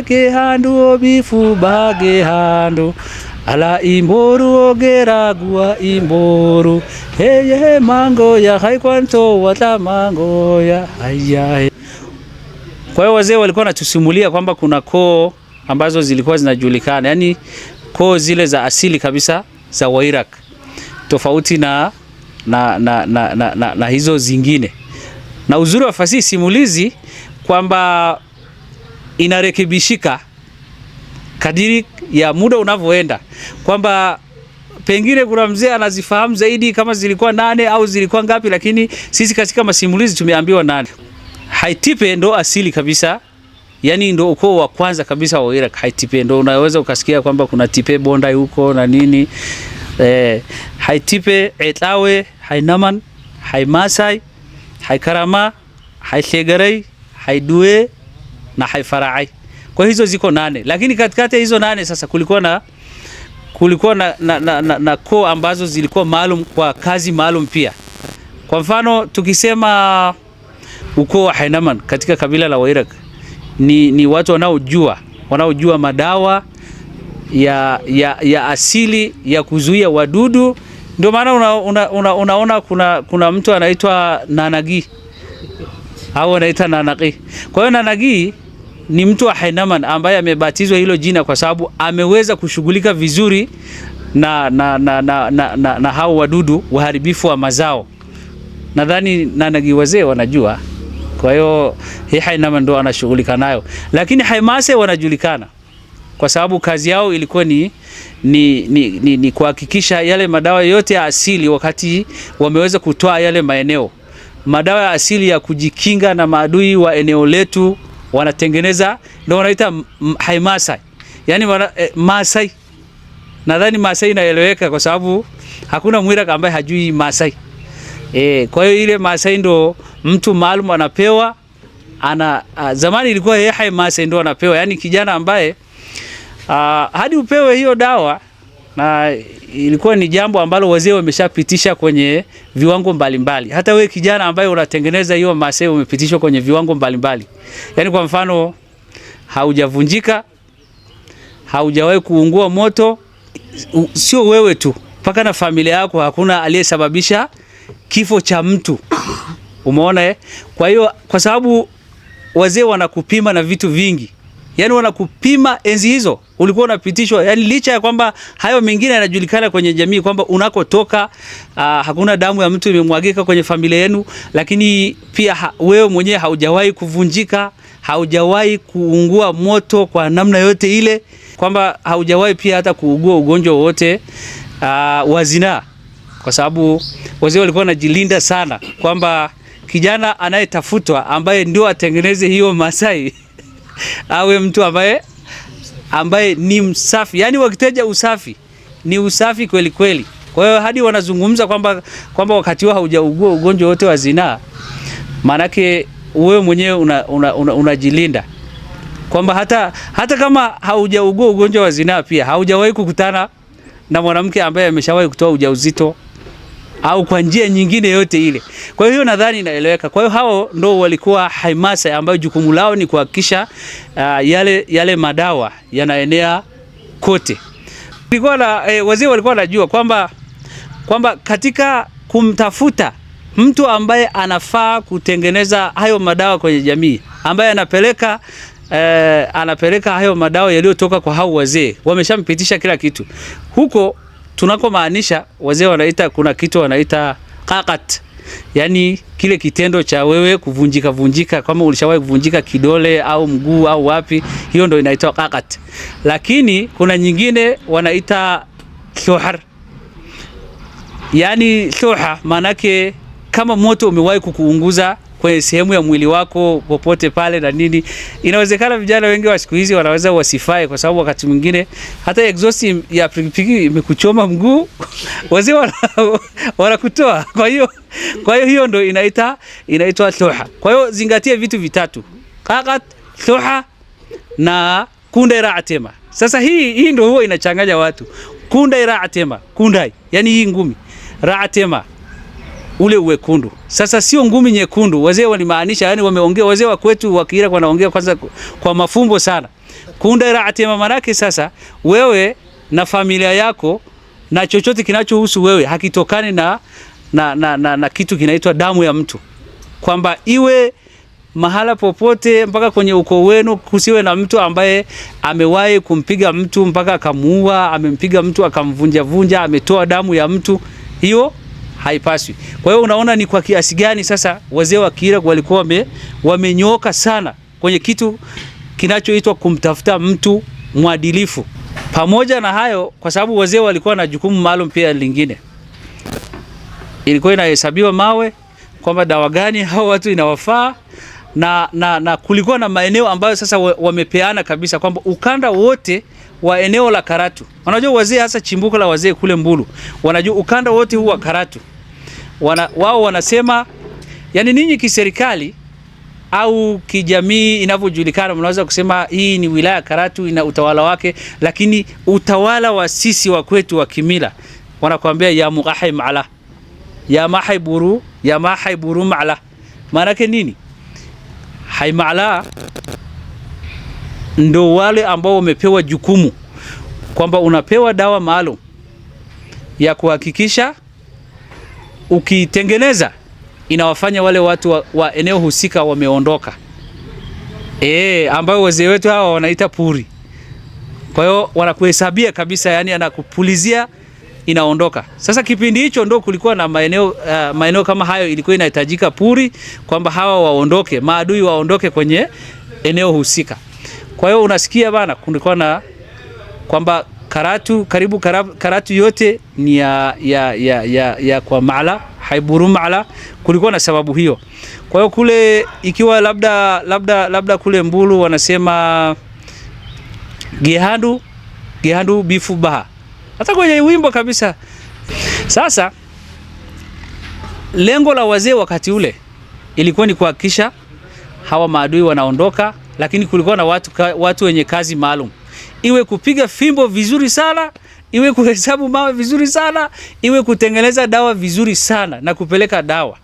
Ge handu obifu bage handu ala imboru ogera gua imboru heye mango ya haikwanto wata mango ya haya. Kwa hiyo wazee walikuwa wanatusimulia kwamba kuna koo ambazo zilikuwa zinajulikana, yani koo zile za asili kabisa za Wairak, tofauti na hizo zingine. Na uzuri wa fasihi simulizi kwamba inarekebishika kadiri ya muda unavyoenda, kwamba pengine kuna mzee anazifahamu zaidi kama zilikuwa 8 au zilikuwa ngapi, lakini sisi katika masimulizi tumeambiwa 8. Haitipe ndo asili kabisa, yani ndo ukoo wa kwanza kabisa wa Iraq. Haitipe ndo unaweza ukasikia kwamba kuna Tipe Bonda huko na nini. Haitipe, Etawe, Hainaman, Haimasai, Haikarama, Haishegarei, Haidue na Haifarai. Kwa hizo ziko 8, lakini katikati hizo 8 sasa kulikuwa na koo ambazo zilikuwa maalum kwa kazi maalum pia. Kwa mfano tukisema ukoo wa Hainaman katika kabila la Wairak ni watu wanaojua madawa ya asili ya kuzuia wadudu. Ndio maana unaona kuna mtu anaitwa Nanagi au anaitwa Nanaki. Kwa hiyo Nanagi ni mtu wa Hainaman ambaye amebatizwa hilo jina kwa sababu ameweza kushughulika vizuri na hao wadudu waharibifu wa mazao. Nadhani Nanagi wazee wanajua. Kwa hiyo hii Hainaman ndo anashughulika nayo, lakini Haimase wanajulikana kwa sababu kazi yao ilikuwa ni kuhakikisha yale madawa yote ya asili, wakati wameweza kutoa yale maeneo madawa ya asili ya kujikinga na maadui wa eneo letu, wanatengeneza, ndio wanaita Haimasai, yani Masai. Nadhani Masai inaeleweka kwa sababu hakuna Mwiraq ambaye hajui Masai. Kwa hiyo ile Masai ndo mtu maalum anapewa, zamani ilikuwa yeye Haimasai ndo anapewa, yani kijana ambaye hadi upewe hiyo dawa, na ilikuwa ni jambo ambalo wazee wameshapitisha kwenye viwango mbalimbali. Hata wewe kijana ambaye unatengeneza hiyo Masai umepitishwa kwenye viwango mbalimbali. Yani kwa mfano haujavunjika, haujawahi kuungua moto, sio wewe tu, mpaka na familia yako hakuna aliyesababisha kifo cha mtu. Umeona Kwa hiyo kwa sababu wazee wanakupima na vitu vingi, yani wanakupima enzi hizo ulikuwa unapitishwa, yani licha ya kwamba hayo mengine yanajulikana kwenye jamii kwamba unakotoka hakuna damu ya mtu imemwagika kwenye familia yenu, lakini pia wewe mwenyewe haujawahi kuvunjika, haujawahi kuungua moto kwa namna yote ile, kwamba haujawahi pia hata kuugua ugonjwa wote wa zinaa, kwa sababu wazee walikuwa wanajilinda sana kwamba kijana anayetafutwa ambaye ndio atengeneze hiyo Masai awe mtu ambaye ni msafi, yani wakiteja usafi ni usafi kweli kweli. Kwa hiyo hadi wanazungumza kwamba wakati wao haujaugua ugonjwa wote wa zinaa, manake wewe mwenyewe unajilinda kwamba hata kama haujaugua ugonjwa wa zinaa, pia haujawahi kukutana na mwanamke ambaye ameshawahi kutoa ujauzito au kwa njia nyingine yote ile. Kwa hiyo nadhani inaeleweka. Kwa hiyo hao ndo walikuwa Haimasa, ambayo jukumu lao ni kuhakikisha yale madawa yanaenea kote. Wazee walikuwa wanajua kwamba katika kumtafuta mtu ambaye anafaa kutengeneza hayo madawa kwenye jamii, ambaye anapeleka hayo madawa yaliyotoka kwa hao wazee, wameshampitisha kila kitu huko. Tunako maanisha wazee wanaita, kuna kitu wanaita qaqat, yani kile kitendo cha wewe kuvunjika, kama ulishawahi kuvunjika kidole au mguu au wapi, hiyo ndio inaitwa qaqat. Lakini kuna nyingine wanaita shuhar, yani shuha manake kama moto umewahi kukuunguza kwenye sehemu ya mwili wako popote pale na nini. Inawezekana vijana wengi wa siku hizi wanaweza wasifae, kwa sababu wakati mwingine hata exhaust ya pikipiki imekuchoma mguu, wazee wanakutoa. Kwa hiyo ndio inaitwa shuha. Kwa hiyo zingatia vitu vitatu: qaqat, shuha na kunda ra'atema. Sasa hii ndio huwa inachanganya watu. Kunda ra'atema, kundai yani hii ngumi, ra'atema ule uwekundu. Sasa sio ngumi nyekundu. Wazee walimaanisha, yani wameongea, wazee wa kwetu wa Kiiraq wanaongea kwanza kwa mafumbo sana. Kuunda atima manake sasa wewe na familia yako na chochote kinachohusu wewe hakitokani na kitu kinaitwa damu ya mtu. Kwamba iwe mahala popote mpaka kwenye ukoo wenu kusiwe na mtu ambaye amewahi kumpiga mtu mpaka akamuua, amempiga mtu akamvunja, ametoa damu ya mtu. Hiyo haipaswi. Kwa hiyo unaona ni kwa kiasi gani sasa wazee wa Kiiraq walikuwa wamenyoka sana kwenye kitu kinachoitwa kumtafuta mtu mwadilifu. Pamoja na hayo, kwa sababu wazee walikuwa na jukumu maalum pia lingine, ilikuwa inahesabiwa mawe kwamba dawa gani hao watu inawafaa, na kulikuwa na maeneo ambayo sasa wamepeana kabisa kwamba ukanda wote wa eneo la Karatu. Wanajua wazee hasa chimbuko la wazee kule Mbulu. Wanajua ukanda wote huu wa Karatu. Wao wanasema yani ninyi kiserikali au kijamii inavyojulikana mnaweza kusema hii ni wilaya Karatu ina utawala wake, lakini utawala wa sisi wa kwetu wa kimila wanakuambia ya muqahi ma'ala. Ya mahai buru ma'ala. Maana yake nini? Haimala ndo wale ambao wamepewa jukumu kwamba unapewa dawa maalum ya kuhakikisha ukitengeneza inawafanya wale watu wa eneo husika wameondoka. Ambao wazee wetu hawa wanaita puri. Kwa hiyo wanakuhesabia kabisa, yani anakupulizia inaondoka. Sasa kipindi hicho ndo kulikuwa na maeneo kama hayo ilikuwa inahitajika puri kwamba hawa waondoke, maadui waondoke kwenye eneo husika. Kwa hiyo unasikia bana kulikuwa na kwamba Karatu karibu Karatu yote ni ya kwa Ma'ala, haiburu Ma'ala, kulikuwa na sababu hiyo. Kwa hiyo kule ikiwa labda kule Mbulu wanasema Gehandu bifu baha. Hata kwenye wimbo kabisa. Sasa lengo la wazee wakati ule ilikuwa ni kuhakikisha hawa maadui wanaondoka, lakini kulikuwa na watu wenye kazi maalum. Iwe kupiga fimbo vizuri sana, iwe kuhesabu mawe vizuri sana, iwe kutengeneza dawa vizuri sana na kupeleka dawa.